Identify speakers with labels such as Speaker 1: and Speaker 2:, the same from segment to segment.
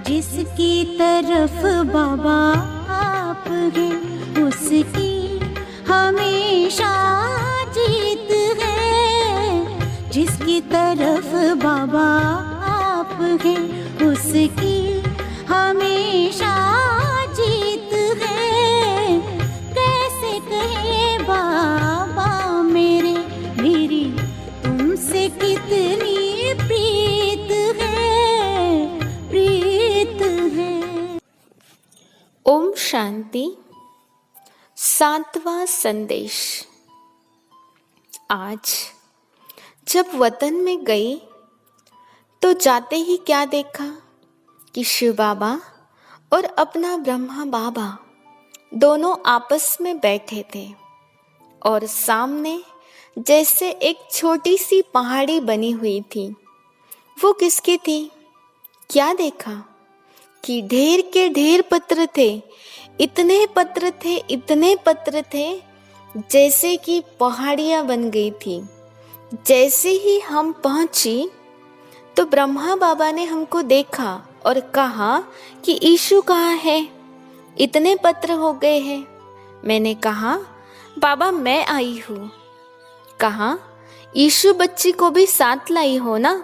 Speaker 1: जिसकी तरफ बाबा आप हैं उसकी हमेशा जीत है। जिसकी तरफ बाबा आप हैं उसकी हमेशा जीत है। कैसे कहे बाबा मेरे मेरी तुमसे कितनी प्रीत है, प्रीत है।
Speaker 2: ओम शांति। 7वां संदेश। आज जब वतन में गई तो जाते ही क्या देखा कि शिव बाबा और अपना ब्रह्मा बाबा दोनों आपस में बैठे थे और सामने जैसे एक छोटी सी पहाड़ी बनी हुई थी। वो किसकी थी? क्या देखा कि ढेर के ढेर पत्र थे। इतने पत्र थे, इतने पत्र थे जैसे कि पहाड़ियाँ बन गई थी। जैसे ही हम पहुंची तो ब्रह्मा बाबा ने हमको देखा और कहा कि ईशु कहाँ है? इतने पत्र हो गए हैं। मैंने कहा बाबा मैं आई हूँ। कहा ईशु बच्ची को भी साथ लाई हो ना?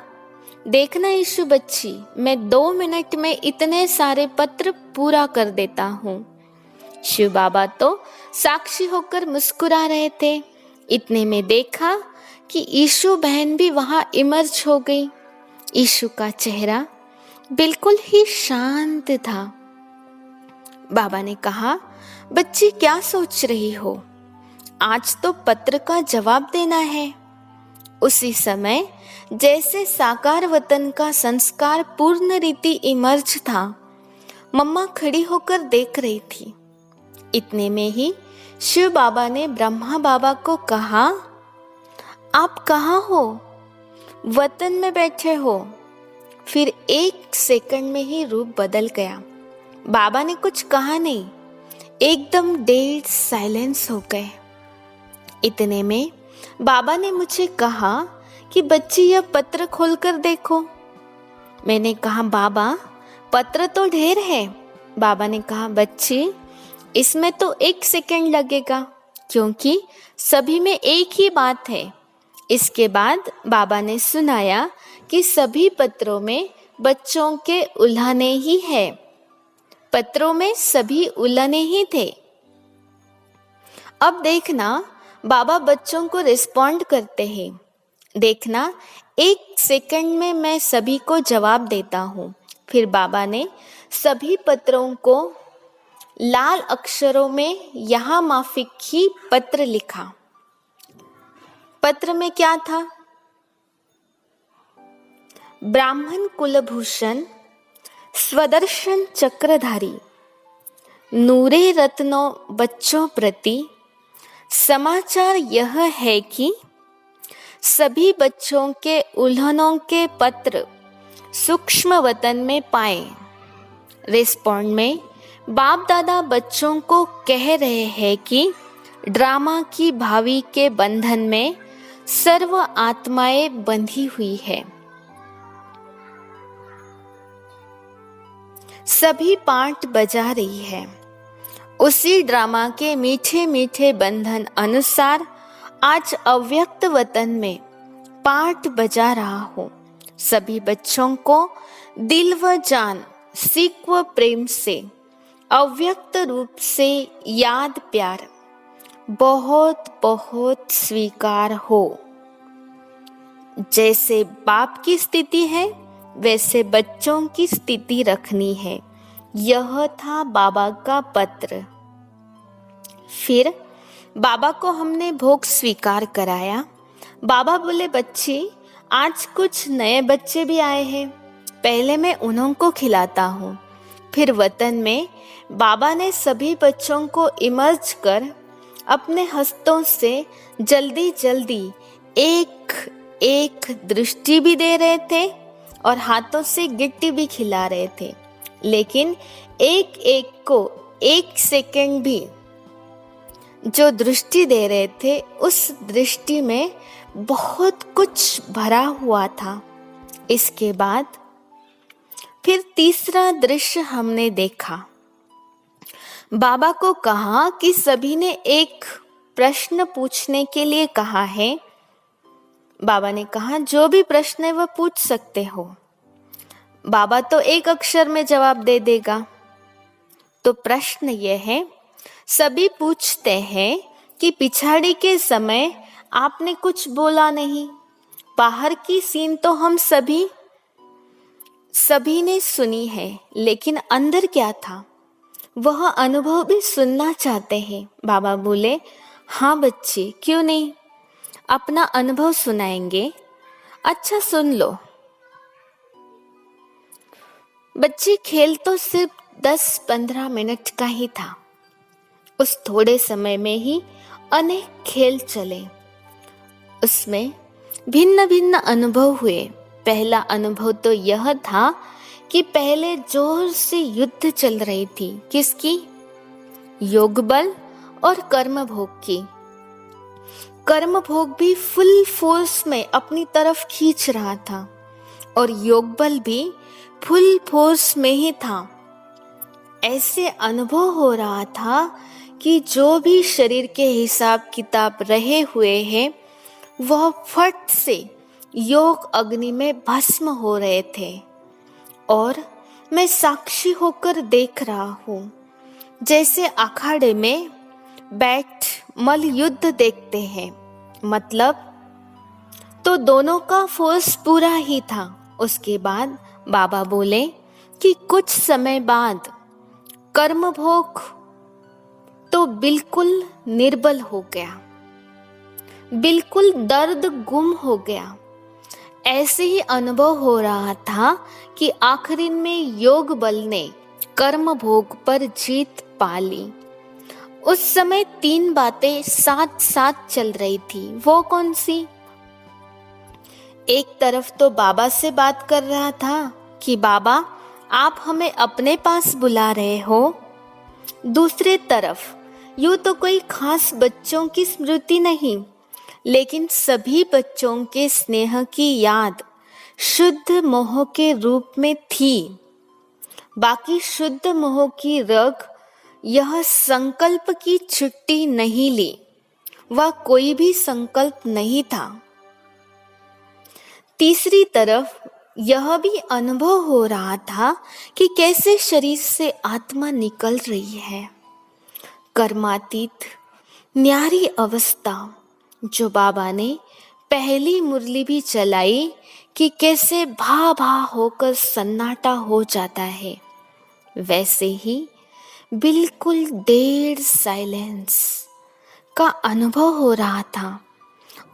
Speaker 2: देखना ईशु बच्ची, मैं 2 मिनट में इतने सारे पत्र पूरा कर देता हूँ। शिव बाबा तो साक्षी होकर मुस्कुरा रहे थे। इतने में देखा कि ईशु बहन भी वहां इमर्ज हो गई। ईशु का चेहरा बिल्कुल ही शांत था। बाबा ने कहा बच्ची क्या सोच रही हो? आज तो पत्र का जवाब देना है। उसी समय जैसे साकार वतन का संस्कार पूर्ण रीति इमर्ज था, मम्मा खड़ी होकर देख रही थी। इतने में ही शिव बाबा ने ब्रह्मा बाबा को कहा आप कहाँ हो? वतन में बैठे हो। फिर 1 सेकंड में ही रूप बदल गया। बाबा ने कुछ कहा नहीं, एकदम डेड साइलेंस हो गए। इतने में बाबा ने मुझे कहा कि बच्ची यह पत्र खोलकर देखो। मैंने कहा बाबा पत्र तो ढेर है। बाबा ने कहा बच्ची इसमें तो 1 सेकंड लगेगा क्योंकि सभी में एक ही बात है। इसके बाद बाबा ने सुनाया कि सभी पत्रों में बच्चों के उल्हाने ही है। पत्रों में सभी उल्हाने ही थे। अब देखना बाबा बच्चों को रिस्पॉन्ड करते हैं। देखना 1 सेकंड में मैं सभी को जवाब देता हूँ। फिर बाबा ने सभी पत्रों को लाल अक्षरों में यहाँ माफिक ही पत्र लिखा। पत्र में क्या था? ब्राह्मण कुलभूषण स्वदर्शन चक्रधारी नूरे रत्नों बच्चों प्रति समाचार यह है कि सभी बच्चों के उल्हनों के पत्र सूक्ष्म वतन में पाए। रिस्पॉन्ड में बाप दादा बच्चों को कह रहे हैं कि ड्रामा की भावी के बंधन में सर्व आत्माएं बंधी हुई है। सभी पाठ बजा रही है। उसी ड्रामा के मीठे मीठे बंधन अनुसार आज अव्यक्त वतन में पाठ बजा रहा हूँ। सभी बच्चों को दिल व जान, सीख व प्रेम से अव्यक्त रूप से याद प्यार बहुत बहुत स्वीकार हो। जैसे बाप की स्थिति है वैसे बच्चों की स्थिति रखनी है। यह था बाबा का पत्र। फिर बाबा को हमने भोग स्वीकार कराया। बाबा बोले बच्ची आज कुछ नए बच्चे भी आए हैं, पहले मैं उन्हों को खिलाता हूँ। फिर वतन में बाबा ने सभी बच्चों को इमर्ज कर अपने हस्तों से जल्दी जल्दी एक एक दृष्टि भी दे रहे थे और हाथों से गिट्टी भी खिला रहे थे। लेकिन एक एक को 1 सेकंड भी जो दृष्टि दे रहे थे उस दृष्टि में बहुत कुछ भरा हुआ था। इसके बाद फिर तीसरा दृश्य हमने देखा। बाबा को कहा कि सभी ने एक प्रश्न पूछने के लिए कहा है। बाबा ने कहा जो भी प्रश्न है वह पूछ सकते हो। बाबा तो एक अक्षर में जवाब दे देगा। तो प्रश्न यह है, सभी पूछते हैं कि पिछाड़ी के समय आपने कुछ बोला नहीं। बाहर की सीन तो हम सभी ने सुनी है, लेकिन अंदर क्या था वह अनुभव भी सुनना चाहते हैं। बाबा बोले, हाँ बच्चे, क्यों नहीं, अपना अनुभव सुनाएंगे। अच्छा सुन लो। बच्चे, खेल तो सिर्फ 10-15 मिनट का ही था। उस थोड़े समय में ही अनेक खेल चले। उसमें भिन्न भिन्न अनुभव हुए। पहला अनुभव तो यह था कि पहले जोर से युद्ध चल रही थी। किसकी? योग बल और कर्म भोग की। कर्म भोग भी फुल फोर्स में अपनी तरफ खींच रहा था और योग बल भी फुल फोर्स में ही था। ऐसे अनुभव हो रहा था कि जो भी शरीर के हिसाब किताब रहे हुए हैं वह फट से योग अग्नि में भस्म हो रहे थे। और मैं साक्षी होकर देख रहा हूँ, जैसे अखाड़े में बैठ मल युद्ध देखते हैं। मतलब तो दोनों का फोर्स पूरा ही था। उसके बाद बाबा बोले कि कुछ समय बाद कर्म भोग तो बिल्कुल निर्बल हो गया, बिल्कुल दर्द गुम हो गया। ऐसे ही अनुभव हो रहा था कि आखिरी में योग बल ने कर्म भोग पर जीत पा ली। उस समय 3 बातें साथ साथ चल रही थी। वो कौन सी? एक तरफ तो बाबा से बात कर रहा था कि बाबा आप हमें अपने पास बुला रहे हो। दूसरे तरफ यूं तो कोई खास बच्चों की स्मृति नहीं, लेकिन सभी बच्चों के स्नेह की याद शुद्ध मोह के रूप में थी। बाकी शुद्ध मोह की रग यह संकल्प की छुट्टी नहीं ली, वह कोई भी संकल्प नहीं था। तीसरी तरफ यह भी अनुभव हो रहा था कि कैसे शरीर से आत्मा निकल रही है। कर्मातीत न्यारी अवस्था जो बाबा ने पहली मुरली भी चलाई कि कैसे भा भा होकर सन्नाटा हो जाता है, वैसे ही बिल्कुल डेड साइलेंस का अनुभव हो रहा था।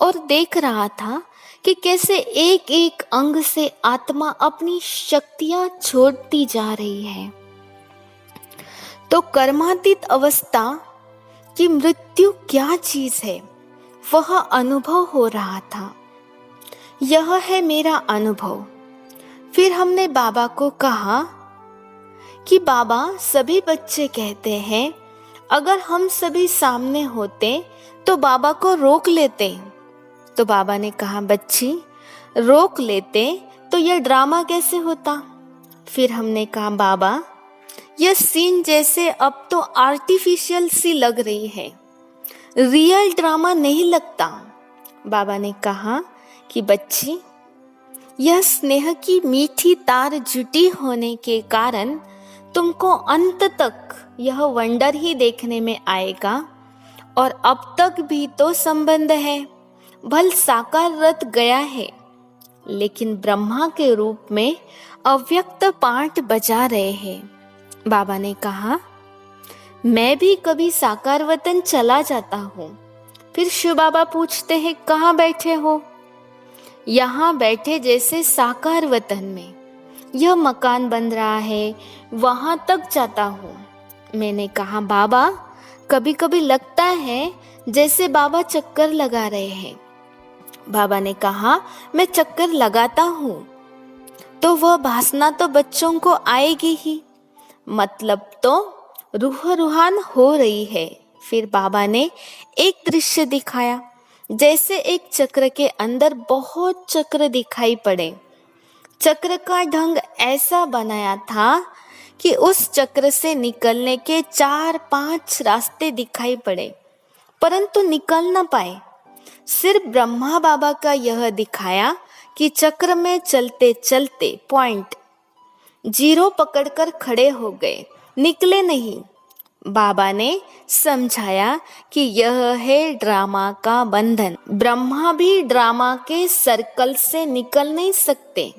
Speaker 2: और देख रहा था कि कैसे एक एक अंग से आत्मा अपनी शक्तियां छोड़ती जा रही है। तो कर्मातीत अवस्था की मृत्यु क्या चीज है वह अनुभव हो रहा था। यह है मेरा अनुभव। फिर हमने बाबा को कहा कि बाबा सभी बच्चे कहते हैं अगर हम सभी सामने होते तो बाबा को रोक लेते। तो बाबा ने कहा बच्ची रोक लेते तो यह ड्रामा कैसे होता। फिर हमने कहा बाबा यह सीन जैसे अब तो आर्टिफिशियल सी लग रही है, रियल ड्रामा नहीं लगता। बाबा ने कहा कि बच्ची यह स्नेह की मीठी तार जुटी होने के कारण तुमको अंत तक यह वंडर ही देखने में आएगा। और अब तक भी तो संबंध है, भल साकार रथ गया है, लेकिन ब्रह्मा के रूप में अव्यक्त पाठ बजा रहे हैं। बाबा ने कहा मैं भी कभी साकार वतन चला जाता हूँ। फिर शिव बाबा पूछते हैं कहाँ बैठे हो? यहाँ बैठे जैसे साकार वतन में, यह मकान बन रहा है वहां तक जाता हूँ। मैंने कहा बाबा कभी कभी लगता है जैसे बाबा चक्कर लगा रहे हैं। बाबा ने कहा मैं चक्कर लगाता हूँ तो वह भासना तो बच्चों को आएगी ही, मतलब तो रूह रूहान हो रही है। फिर बाबा ने एक दृश्य दिखाया, जैसे एक चक्र के अंदर बहुत चक्र दिखाई पड़े। चक्र का ढंग ऐसा बनाया था कि उस चक्र से निकलने के 4-5 रास्ते दिखाई पड़े, परंतु निकल न पाए। सिर्फ ब्रह्मा बाबा का यह दिखाया कि चक्र में चलते चलते पॉइंट 0 पकड़कर खड़े हो गए, निकले नहीं। बाबा ने समझाया कि यह है ड्रामा का बंधन। ब्रह्मा भी ड्रामा के सर्कल से निकल नहीं सकते,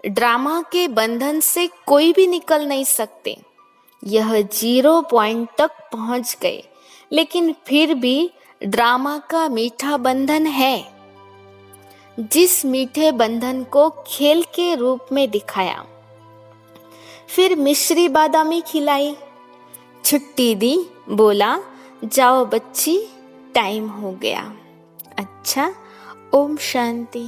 Speaker 2: ड्रामा के बंधन से कोई भी निकल नहीं सकते। यह 0 पॉइंट तक पहुंच गए, लेकिन फिर भी ड्रामा का मीठा बंधन है। जिस मीठे बंधन को खेल के रूप में दिखाया, फिर मिश्री बादामी खिलाई, छुट्टी दी, बोला जाओ बच्ची, टाइम हो गया। अच्छा, ओम शांति।